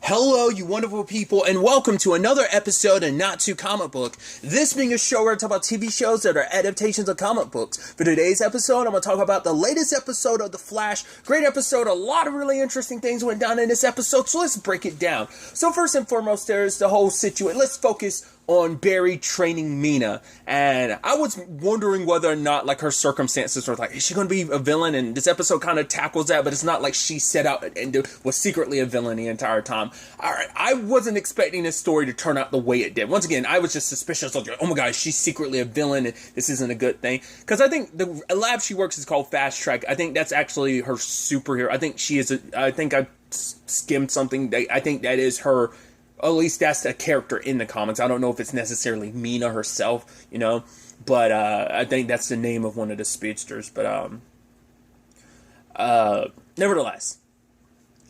Hello, you wonderful people, and welcome to another episode of Not Too Comic Book. This being a show where I talk about TV shows that are adaptations of comic books. For today's episode, I'm going to talk about the latest episode of The Flash. Great episode, a lot of really interesting things went down in this episode, so let's break it down. So first and foremost, there's the whole situation. Let's focus on Barry training Mina, and I was wondering whether or not like her circumstances were like, is she going to be a villain? And this episode kind of tackles that, but it's not like she set out and was secretly a villain the entire time. Alright, I wasn't expecting this story to turn out the way it did. Once again, I was just suspicious, like, oh my gosh, she's secretly a villain and this isn't a good thing. Because I think the lab she works is called Fast Track. I think that's actually her superhero. I think she is I think I skimmed something. I think that is her. At least that's a character in the comics. I don't know if it's necessarily Mina herself, you know, but I think that's the name of one of the speedsters. But nevertheless,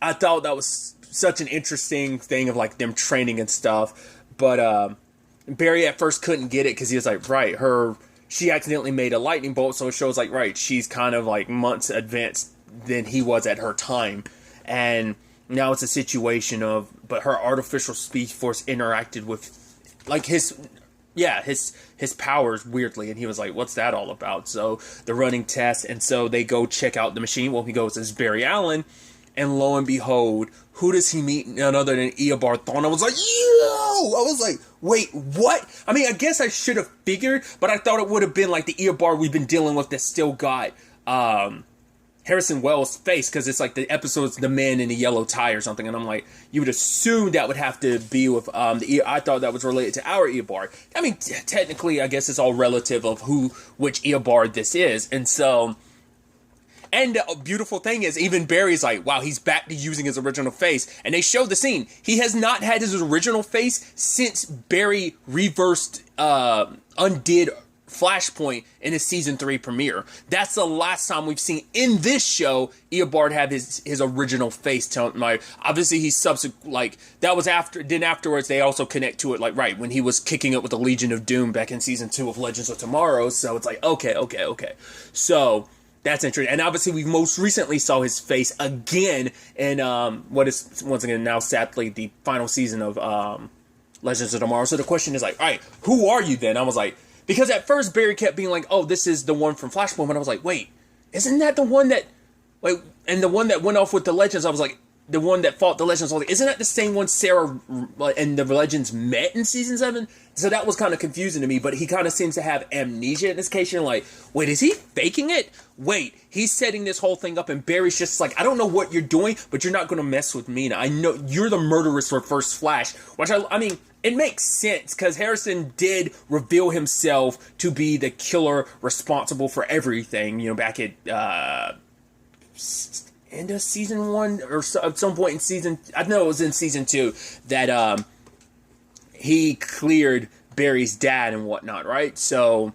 I thought that was such an interesting thing of like them training and stuff. But Barry at first couldn't get it because he was like, right, she accidentally made a lightning bolt, so it shows like, right, she's kind of like months advanced than he was at her time, and now it's a situation of, but her artificial speed force interacted with, like, his powers weirdly, and he was like, what's that all about? So they're running tests, and so they go check out the machine. Well, he goes, it's Barry Allen, and lo and behold, who does he meet? None other than Eobard Thawne. I was like, yo! I was like, wait, what? I mean, I guess I should have figured, but I thought it would have been like the Eobard we've been dealing with that still got, Harrison Wells' face, because it's like the episode's The Man in the Yellow Tie or something, and I'm like, you would assume that would have to be with I thought that was related to our Eobard. I mean, technically, I guess it's all relative of which Eobard this is, and so, and the beautiful thing is, even Barry's like, wow, he's back to using his original face, and they show the scene. He has not had his original face since Barry reversed, undid Flashpoint in his season 3 premiere. That's the last time we've seen in this show Eobard have his original face. Obviously he's subsequent, like that was after. Then afterwards they also connect to it, like right when he was kicking it with the Legion of Doom back in season 2 of Legends of Tomorrow. So it's like okay. So that's interesting. And obviously we most recently saw his face again in what is once again now sadly the final season of Legends of Tomorrow. So the question is like, all right, who are you then? I was like. Because at first Barry kept being like, oh, this is the one from Flashpoint, and I was like, wait, isn't that the one that, like, and the one that went off with the Legends, I was like, the one that fought the Legends, I was like, isn't that the same one Sarah and the Legends met in season 7? So that was kind of confusing to me, but he kind of seems to have amnesia in this case. You're like, wait, is he faking it? Wait, he's setting this whole thing up, and Barry's just like, I don't know what you're doing, but you're not going to mess with Mina. I know you're the murderous Reverse Flash, which I mean, it makes sense, because Harrison did reveal himself to be the killer responsible for everything, you know, back at, end of season 1, or at some point in season, I know it was in season 2, that, he cleared Barry's dad and whatnot, right? So,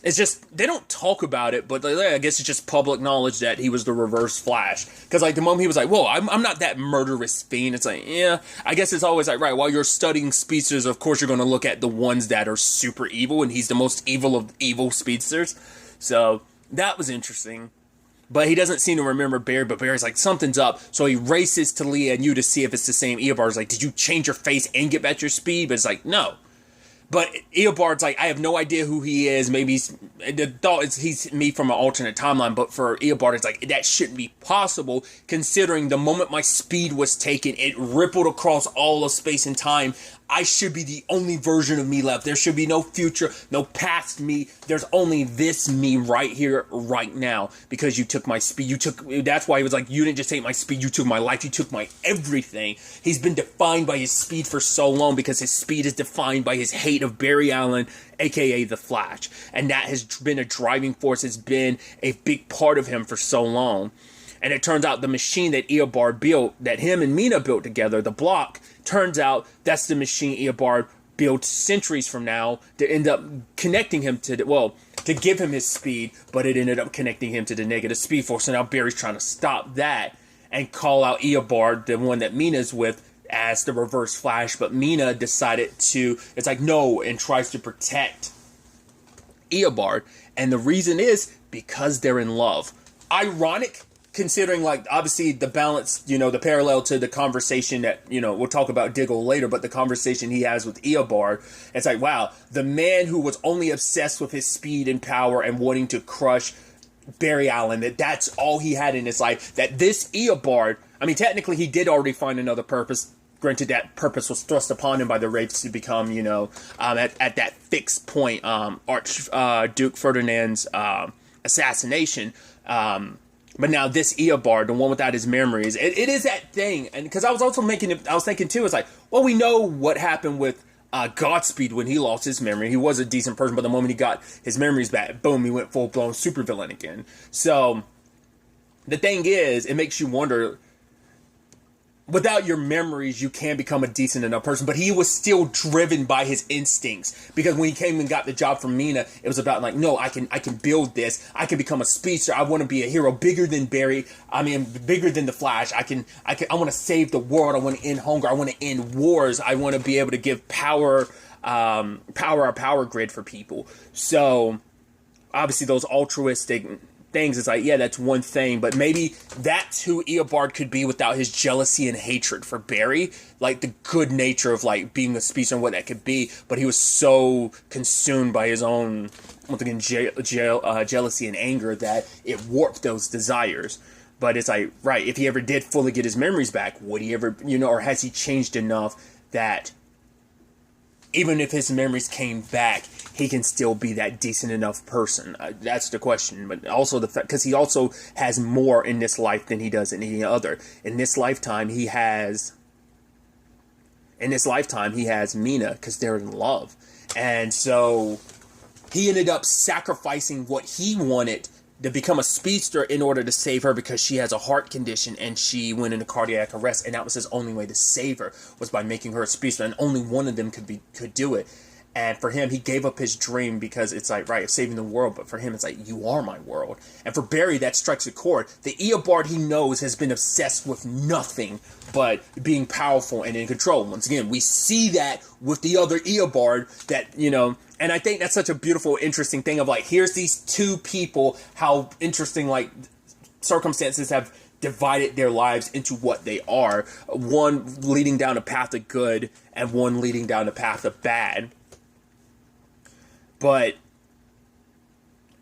it's just, they don't talk about it, but I guess it's just public knowledge that he was the Reverse Flash. Because, like, the moment he was like, whoa, I'm not that murderous fiend, it's like, yeah, I guess it's always like, right, while you're studying speedsters, of course you're going to look at the ones that are super evil, and he's the most evil of evil speedsters. So, that was interesting. But he doesn't seem to remember Barry, but Barry's like, something's up. So he races to Leah and you to see if it's the same Eobard. He's like, did you change your face and get back your speed? But it's like, no. But Eobard's like, I have no idea who he is. Maybe the thought is he's me from an alternate timeline. But for Eobard, it's like, that shouldn't be possible, considering the moment my speed was taken, it rippled across all of space and time. I should be the only version of me left. There should be no future, no past me. There's only this me right here, right now, because you took my speed. That's why he was like, you didn't just take my speed, you took my life, you took my everything. He's been defined by his speed for so long, because his speed is defined by his hate of Barry Allen, aka The Flash. And that has been a driving force. It's been a big part of him for so long. And it turns out the machine that Eobard built, that him and Mina built together, the block, turns out that's the machine Eobard built centuries from now to end up connecting him to to give him his speed, but it ended up connecting him to the negative speed force. So now Barry's trying to stop that and call out Eobard, the one that Mina's with, as the Reverse Flash. But Mina decided it's like, no, and tries to protect Eobard. And the reason is because they're in love. Ironic considering, like, obviously the balance, you know, the parallel to the conversation that, you know, we'll talk about Diggle later, but the conversation he has with Eobard, it's like, wow, the man who was only obsessed with his speed and power and wanting to crush Barry Allen, that's all he had in his life, that this Eobard, I mean, technically he did already find another purpose. Granted, that purpose was thrust upon him by the Wraiths to become, you know, at that fixed point, Archduke Ferdinand's assassination. But now this Eobard, the one without his memories, it is that thing. And because I was thinking too, it's like, well, we know what happened with Godspeed when he lost his memory. He was a decent person, but the moment he got his memories back, boom, he went full-blown supervillain again. So the thing is, it makes you wonder, without your memories, you can become a decent enough person. But he was still driven by his instincts, because when he came and got the job from Mina, it was about like, no, I can build this. I can become a speedster. I want to be a hero bigger than Barry. I mean, bigger than the Flash. I want to save the world. I want to end hunger. I want to end wars. I want to be able to give power grid for people. So obviously those altruistic things, it's like, yeah, that's one thing, but maybe that's who Eobard could be without his jealousy and hatred for Barry, like the good nature of like being a speedster and what that could be. But he was so consumed by his own, once again, jealousy and anger that it warped those desires. But it's like, right, if he ever did fully get his memories back, would he ever, you know, or has he changed enough that even if his memories came back, he can still be that decent enough person? That's the question. But also the fact, because he also has more in this life than he does in any other. In this lifetime, he has Mina, because they're in love. And so he ended up sacrificing what he wanted to become a speedster in order to save her, because she has a heart condition and she went into cardiac arrest, and that was his only way to save her, was by making her a speedster, and only one of them could do it. And for him, he gave up his dream, because it's like, right, saving the world, but for him, it's like, you are my world. And for Barry, that strikes a chord. The Eobard he knows has been obsessed with nothing but being powerful and in control. Once again, we see that with the other Eobard, that, you know, and I think that's such a beautiful, interesting thing of like, here's these two people, how interesting, like, circumstances have divided their lives into what they are. One leading down a path of good and one leading down a path of bad. But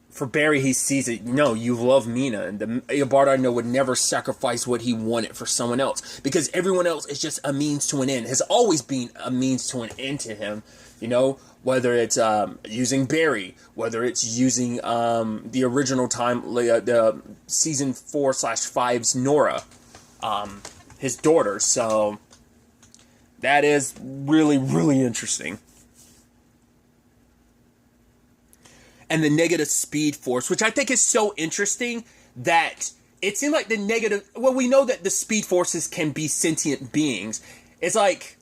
for Barry, he sees it, no, you love Mina, and the Eobard I know would never sacrifice what he wanted for someone else, because everyone else is just a means to an end, has always been a means to an end to him, you know, whether it's using Barry, whether it's using the original time, the season 4/5's Nora, his daughter. So that is really, really interesting. And the negative speed force, which I think is so interesting, that it seemed like the negative, well, we know that the speed forces can be sentient beings. It's like,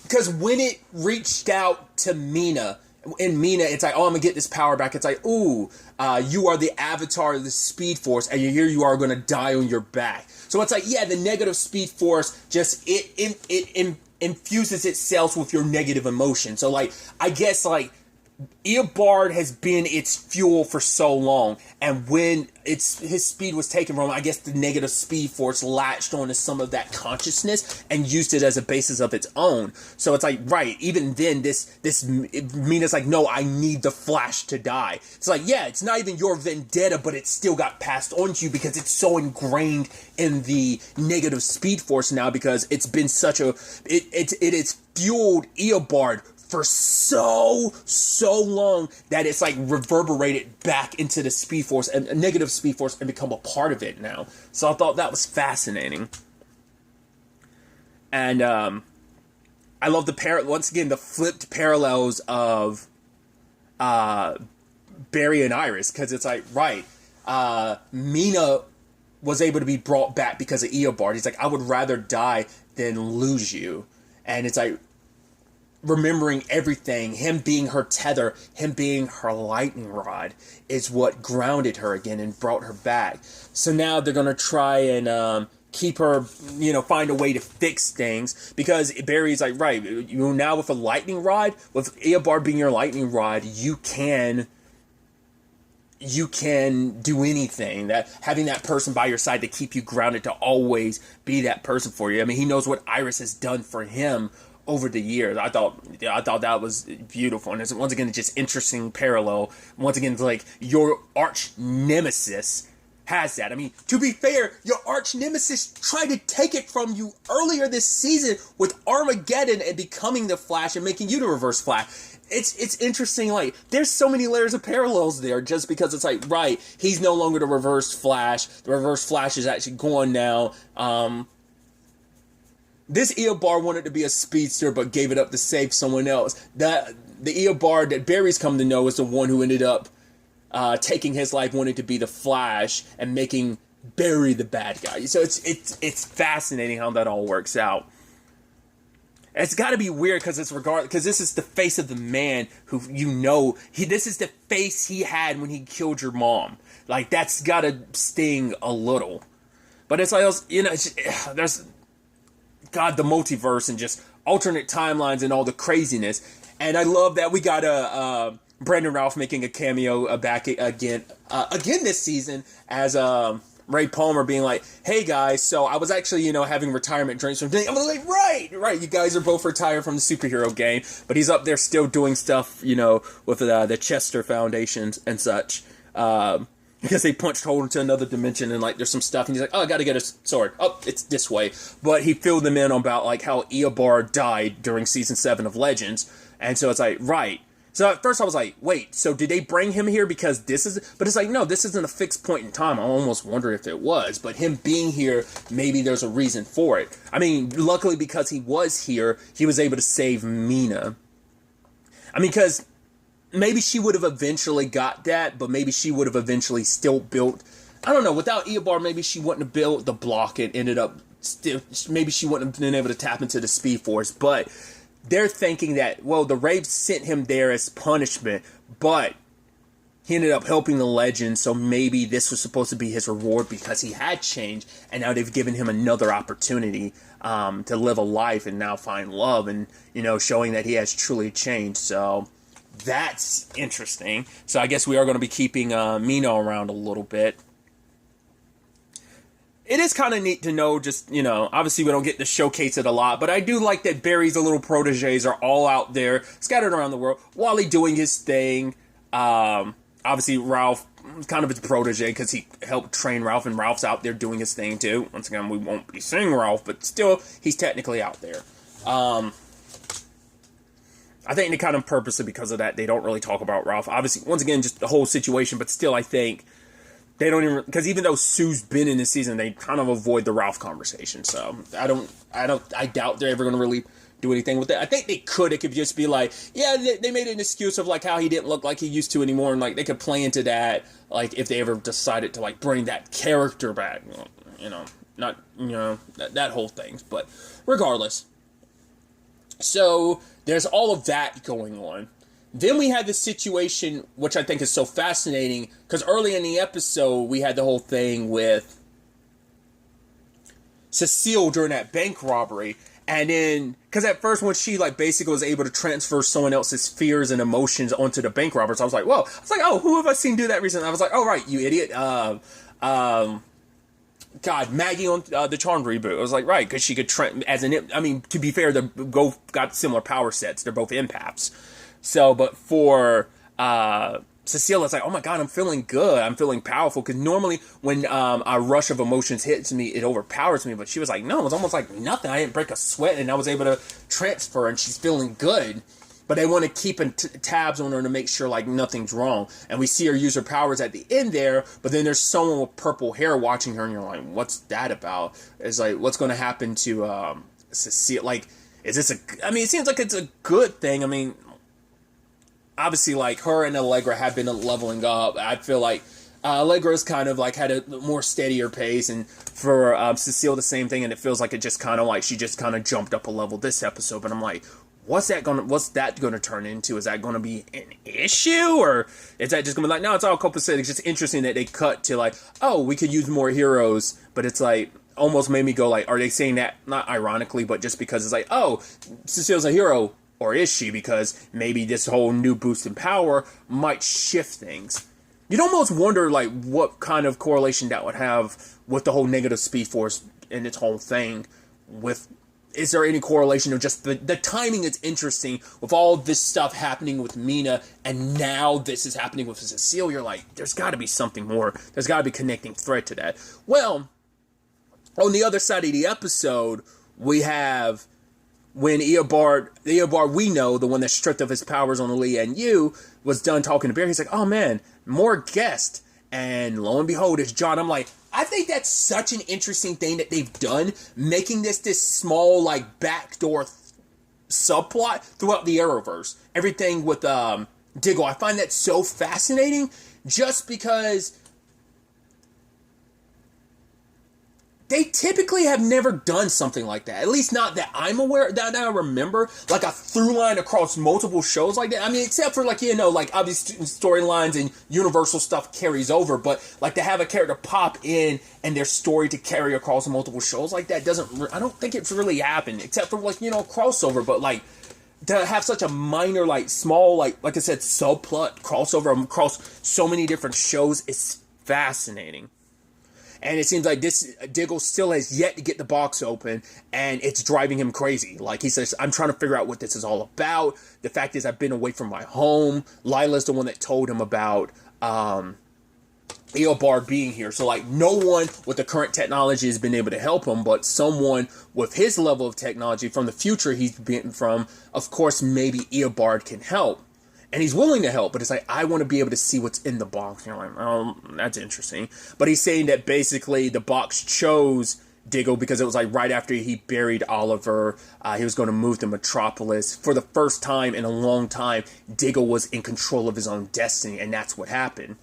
because when it reached out to Mina, in Mina, it's like, oh, I'm gonna get this power back. It's like, ooh, you are the avatar of the speed force, and here you are gonna die on your back. So it's like, yeah, the negative speed force just, it infuses itself with your negative emotion. So like, I guess like, Eobard has been its fuel for so long, and when his speed was taken from him, I guess the negative speed force latched onto some of that consciousness and used it as a basis of its own. So it's like, right, even then, this Mina's like, no, I need the Flash to die. It's like, yeah, it's not even your vendetta, but it still got passed on to you because it's so ingrained in the negative speed force now, because it's been such a, it has fueled Eobard for so long that it's like reverberated back into the speed force and a negative speed force and become a part of it now. So I thought that was fascinating. And I love once again the flipped parallels of Barry and Iris, because it's like, right, Mina was able to be brought back because of Eobard. He's like, I would rather die than lose you. And it's like, remembering everything, him being her tether, him being her lightning rod, is what grounded her again and brought her back. So now they're going to try and keep her, you know, find a way to fix things, because Barry's like, right, you now with a lightning rod, with Eobard being your lightning rod, you can you can do anything, that having that person by your side to keep you grounded, to always be that person for you. I mean, he knows what Iris has done for him over the years. I thought that was beautiful. And it's, once again, just interesting parallel. Once again, like, your arch nemesis has that. I mean, to be fair, your arch nemesis tried to take it from you earlier this season with Armageddon and becoming the Flash and making you the Reverse Flash. It's interesting, like, there's so many layers of parallels there, just because it's like, right, he's no longer the Reverse Flash. The Reverse Flash is actually gone now. This Eobard wanted to be a speedster, but gave it up to save someone else. The Eobard that Barry's come to know is the one who ended up taking his life, wanting to be the Flash, and making Barry the bad guy. So it's fascinating how that all works out. It's got to be weird because this is the face of the man who, you know, this is the face he had when he killed your mom. Like, that's got to sting a little. But it's like, you know, there's, God, the multiverse and just alternate timelines and all the craziness. And I love that we got Brandon Routh making a cameo back again this season as Ray Palmer being like, hey guys, so I was actually, you know, having retirement drinks from today. I was like, right, you guys are both retired from the superhero game, but he's up there still doing stuff, you know, with the Chester Foundations and such, because they punched hole into another dimension and, like, there's some stuff, and he's like, oh, I gotta get a sword. Oh, it's this way. But he filled them in about, like, how Eobard died during season 7 of Legends, and so it's like, right. So at first I was like, wait, so did they bring him here because this is... But it's like, no, this isn't a fixed point in time. I almost wonder if it was. But him being here, maybe there's a reason for it. I mean, luckily because he was here, he was able to save Mina. I mean, because maybe she would have eventually got that, but maybe she would have eventually still built... I don't know, without Eobard, maybe she wouldn't have built the block. It ended up... Maybe she wouldn't have been able to tap into the Speed Force, but... They're thinking that, well, the Wraiths sent him there as punishment, but he ended up helping the Legend, so maybe this was supposed to be his reward because he had changed, and now they've given him another opportunity to live a life and now find love, and, you know, showing that he has truly changed. So that's interesting. So I guess we are going to be keeping Mina around a little bit. It is kind of neat to know, just, you know, obviously we don't get to showcase it a lot, but I do like that Barry's little proteges are all out there, scattered around the world, Wally doing his thing. Obviously Ralph, kind of his protege, because he helped train Ralph, and Ralph's out there doing his thing too. Once again, we won't be seeing Ralph, but still, he's technically out there. I think they kind of purposely, because of that, they don't really talk about Ralph. Obviously, once again, just the whole situation, but still, I think... They don't even, because even though Sue's been in this season, they kind of avoid the Ralph conversation. So I doubt they're ever going to really do anything with it. I think they could. It could just be like, yeah, they made an excuse of like how he didn't look like he used to anymore, and like they could play into that, like if they ever decided to like bring that character back, you know, not, you know, that whole thing. But regardless, so there's all of that going on. Then we had this situation, which I think is so fascinating, because early in the episode, we had the whole thing with Cecile during that bank robbery. And then, because at first when she, like, basically was able to transfer someone else's fears and emotions onto the bank robbers, I was like, whoa. I was like, oh, who have I seen do that recently? I was like, oh, right, you idiot. God, Maggie on the Charmed reboot. I was like, right, because she could, I mean, to be fair, they both got similar power sets. They're both empaths. So, but for Cecile, it's like, oh my God, I'm feeling good. I'm feeling powerful. Because normally when a rush of emotions hits me, it overpowers me. But she was like, no, it was almost like nothing. I didn't break a sweat, and I was able to transfer, and she's feeling good. But they want to keep tabs on her to make sure, like, nothing's wrong. And we see her use her powers at the end there, but then there's someone with purple hair watching her, and you're like, what's that about? It's like, what's going to happen to Cecile? Like, is this I mean, it seems like it's a good thing. I mean... Obviously, like, her and Allegra have been leveling up. I feel like Allegra's kind of, like, had a more steadier pace, and for Cecile, the same thing, and it feels like it just kind of, like, she just kind of jumped up a level this episode, but I'm like, what's that gonna turn into? Is that gonna be an issue, or is that just gonna be like, no, it's all copacetic? It's just interesting that they cut to, like, oh, we could use more heroes, but it's like, almost made me go, like, are they saying that, not ironically, but just because it's like, oh, Cecile's a hero, or is she? Because maybe this whole new boost in power might shift things. you'd almost wonder, like, what kind of correlation that would have with the whole negative Speed Force and its whole thing. Is there any correlation of just the timing is interesting with all this stuff happening with Mina, and now this is happening with Cecile? You're like, there's got to be something more. There's got to be a connecting thread to that. Well, on the other side of the episode, we have when Eobard we know, the one that stripped of his powers on Lee and Yu, was done talking to Bear. He's like, oh man, more guests. And lo and behold, it's John. I'm like, I think that's such an interesting thing that they've done, making this small, like, backdoor subplot throughout the Arrowverse. Everything with Diggle. I find that so fascinating, just because they typically have never done something like that. At least not that I'm aware, that I remember. Like a through line across multiple shows like that. I mean, except for, like, like, obviously storylines and Universal stuff carries over. But, like, to have a character pop in and their story to carry across multiple shows like that I don't think it's really happened. Except for, like, crossover. But, like, to have such a minor, like, small, like I said, subplot crossover across so many different shows is fascinating. And it seems like this Diggle still has yet to get the box open, and it's driving him crazy. Like, he says, I'm trying to figure out what this is all about. The fact is, I've been away from my home. Lila's the one that told him about Eobard being here. So, like, no one with the current technology has been able to help him, but someone with his level of technology from the future he's been from, of course, maybe Eobard can help. And he's willing to help, but it's like, I want to be able to see what's in the box. And you're like, oh, that's interesting. But he's saying that basically the box chose Diggle because it was like right after he buried Oliver, he was going to move to Metropolis. For the first time in a long time, Diggle was in control of his own destiny, and that's what happened.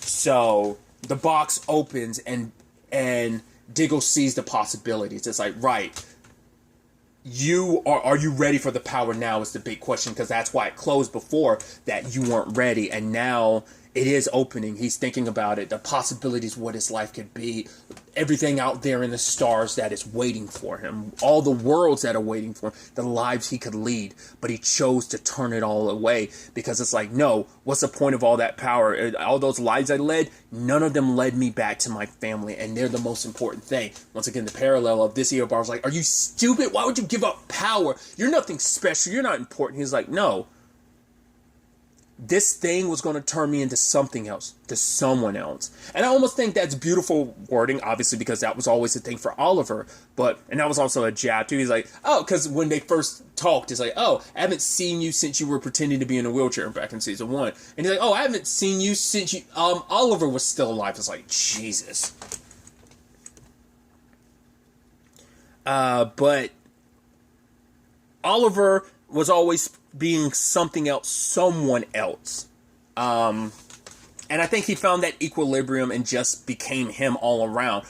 So the box opens, and Diggle sees the possibilities. It's like, right, are you ready for the power now is the big question, because that's why it closed before, that you weren't ready, and now it is opening. He's thinking about it, the possibilities, what his life could be, everything out there in the stars that is waiting for him, all the worlds that are waiting for him, the lives he could lead. But he chose to turn it all away, because it's like, no, what's the point of all that power? All those lives I led, none of them led me back to my family, and they're the most important thing. Once again, the parallel of this Eobard was like, are you stupid? Why would you give up power? You're nothing special. You're not important. He's like, no. This thing was going to turn me into something else, to someone else. And I almost think that's beautiful wording, obviously, because that was always the thing for Oliver. And that was also a jab, too. He's like, oh, because when they first talked, it's like, oh, I haven't seen you since you were pretending to be in a wheelchair back in season 1. And he's like, oh, I haven't seen you since Oliver was still alive. It's like, Jesus. But Oliver was always being something else, someone else. And I think he found that equilibrium and just became him all around.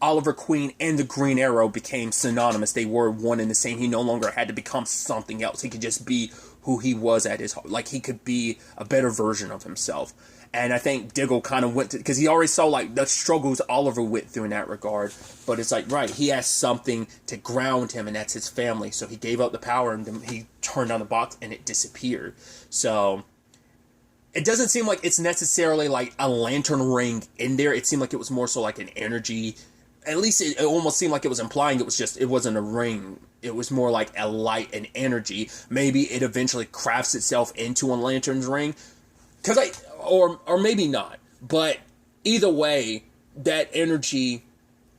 Oliver Queen and the Green Arrow became synonymous. They were one and the same. He no longer had to become something else. He could just be who he was at his heart. Like, he could be a better version of himself. And I think Diggle kind of went to, because he already saw, like, the struggles Oliver went through in that regard. But it's like, right, he has something to ground him, and that's his family. So he gave up the power, and then he turned on the box, and it disappeared. So it doesn't seem like it's necessarily like a lantern ring in there. It seemed like it was more so like an energy. At least it almost seemed like it was implying it wasn't a ring. It was more like a light and energy. Maybe it eventually crafts itself into a lantern's ring. Or maybe not. But either way, that energy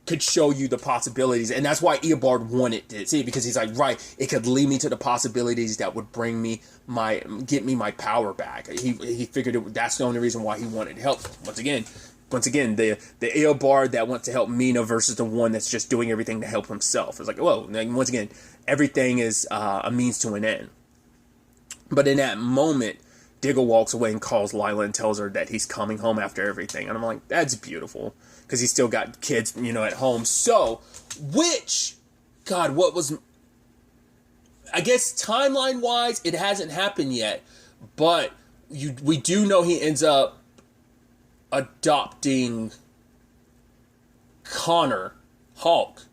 could show you the possibilities. And that's why Eobard wanted to see it, because he's like, right, it could lead me to the possibilities that would get me my power back. He figured that's the only reason why he wanted help. Once again, the Eobard that wants to help Mina versus the one that's just doing everything to help himself. It's like, whoa, once again, everything is a means to an end. But in that moment, Diggle walks away and calls Lila and tells her that he's coming home after everything. And I'm like, that's beautiful. Because he's still got kids, at home. So, what was... I guess timeline-wise, it hasn't happened yet. But we do know he ends up adopting Connor, Hulk.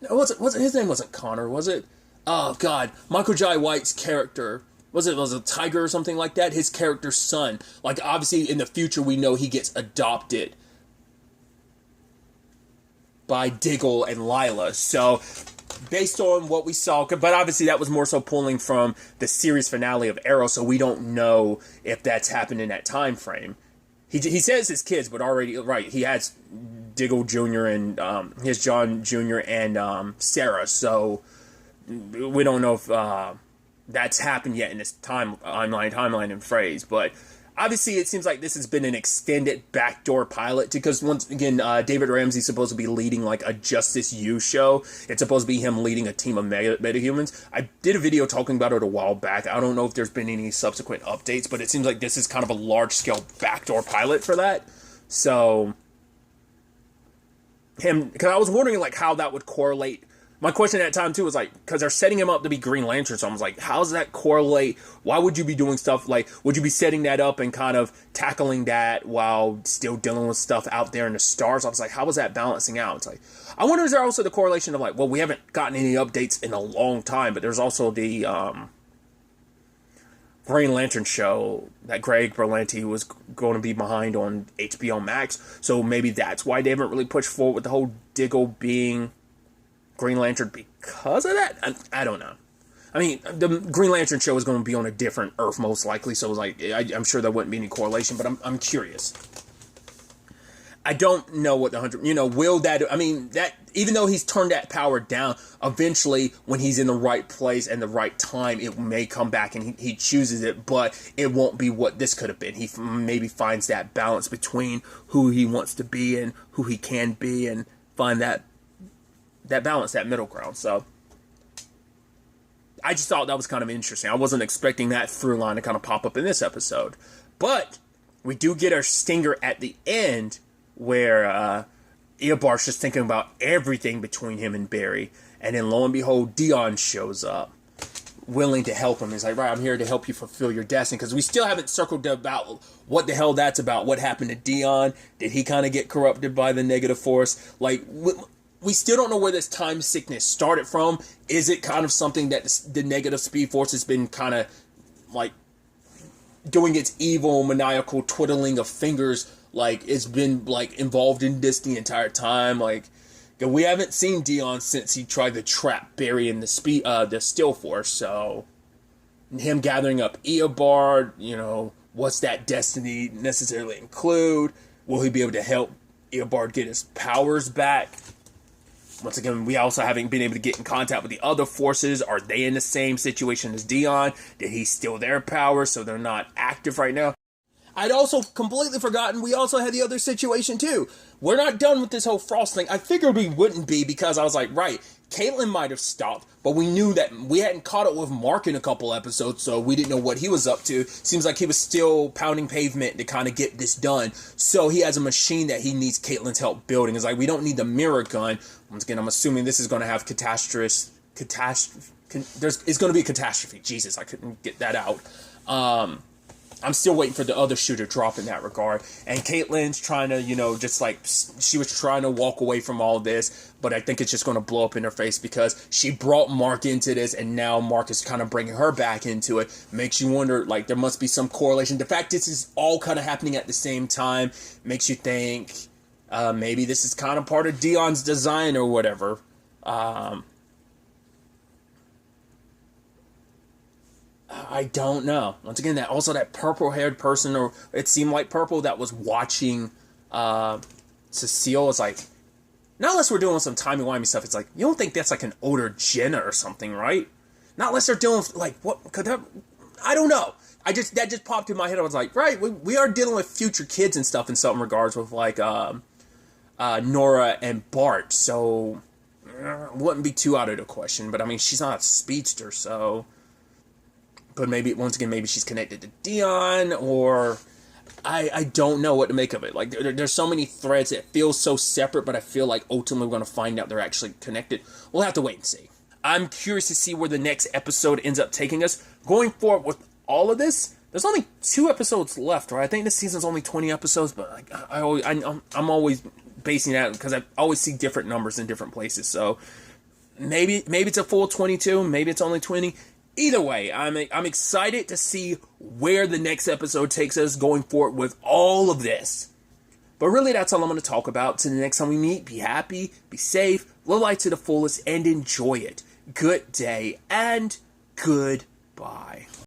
No, his name wasn't Connor, was it? Oh, God. Michael Jai White's character was a tiger or something like that, his character's son. Like, obviously, in the future, we know he gets adopted by Diggle and Lila. So, based on what we saw, but obviously that was more so pulling from the series finale of Arrow, so we don't know if that's happened in that time frame. He says his kids, but already, right, he has Diggle Jr. and his John Jr. and Sarah, so we don't know if that's happened yet in this timeline and phrase, but obviously it seems like this has been an extended backdoor pilot, because once again, David Ramsey's supposed to be leading like a Justice U show. It's supposed to be him leading a team of metahumans. I did a video talking about it a while back. I don't know if there's been any subsequent updates, but it seems like this is kind of a large-scale backdoor pilot for that. So, because I was wondering like how that would correlate. My question at that time, too, was like, because they're setting him up to be Green Lantern, so I was like, how does that correlate? Why would you be doing stuff like, would you be setting that up and kind of tackling that while still dealing with stuff out there in the stars? I was like, how was that balancing out? It's like, I wonder, is there also the correlation of like, well, we haven't gotten any updates in a long time, but there's also the Green Lantern show that Greg Berlanti was going to be behind on HBO Max, so maybe that's why they haven't really pushed forward with the whole Diggle being Green Lantern because of that? I don't know. I mean, the Green Lantern show is going to be on a different Earth, most likely, so it was like, I'm sure there wouldn't be any correlation, but I'm curious. I don't know what the 100, will that, I mean, that, even though he's turned that power down, eventually, when he's in the right place and the right time, it may come back and he chooses it, but it won't be what this could have been. He maybe finds that balance between who he wants to be and who he can be, and find that balance, that middle ground. So I just thought that was kind of interesting. I wasn't expecting that through line to kind of pop up in this episode. But we do get our stinger at the end where Eobard's just thinking about everything between him and Barry. And then lo and behold, Dion shows up, willing to help him. He's like, right, I'm here to help you fulfill your destiny. Because we still haven't circled about what the hell that's about. What happened to Dion? Did he kind of get corrupted by the negative force? Like, we still don't know where this time sickness started from. Is it kind of something that the negative speed force has been kind of like doing its evil, maniacal twiddling of fingers? Like, it's been like involved in this the entire time. Like, we haven't seen Dion since he tried to trap Barry in the Still Force. So, him gathering up Eobard, what's that destiny necessarily include? Will he be able to help Eobard get his powers back? Once again, we also haven't been able to get in contact with the other forces. Are they in the same situation as Dion? Did he steal their powers so they're not active right now? I'd also completely forgotten we also had the other situation too. We're not done with this whole Frost thing. I figured we wouldn't be, because I was like, right, Caitlin might have stopped, but we knew that we hadn't caught up with Mark in a couple episodes, so we didn't know what he was up to. Seems like he was still pounding pavement to kind of get this done. So he has a machine that he needs Caitlin's help building. It's like, we don't need the mirror gun. Once again, I'm assuming this is going to have it's going to be a catastrophe. Jesus, I couldn't get that out. I'm still waiting for the other shoe to drop in that regard. And Caitlin's trying to, just like, she was trying to walk away from all this, but I think it's just going to blow up in her face because she brought Mark into this, and now Mark is kind of bringing her back into it. Makes you wonder, like, there must be some correlation. The fact this is all kind of happening at the same time makes you think maybe this is kind of part of Dion's design or whatever. I don't know. Once again, that purple-haired person, or it seemed like purple, that was watching Cecile, is like, not unless we're doing some timey-wimey stuff, it's like, you don't think that's like an older Jenna or something, right? Not unless they're doing, like, what could that, I don't know. That just popped in my head. I was like, right, we are dealing with future kids and stuff in some regards with, like, Nora and Bart, so wouldn't be too out of the question. But I mean, she's not a speedster, so. But maybe, once again, maybe she's connected to Dion, or I don't know what to make of it. Like, there's so many threads. It feels so separate, but I feel like ultimately we're going to find out they're actually connected. We'll have to wait and see. I'm curious to see where the next episode ends up taking us. Going forward with all of this, there's only 2 episodes left, right? I think this season's only 20 episodes, but I'm always basing that because I always see different numbers in different places. So maybe it's a full 22, maybe it's only 20. Either way, I'm excited to see where the next episode takes us going forward with all of this. But really, that's all I'm going to talk about. Till the next time we meet, be happy, be safe, live life to the fullest, and enjoy it. Good day, and goodbye.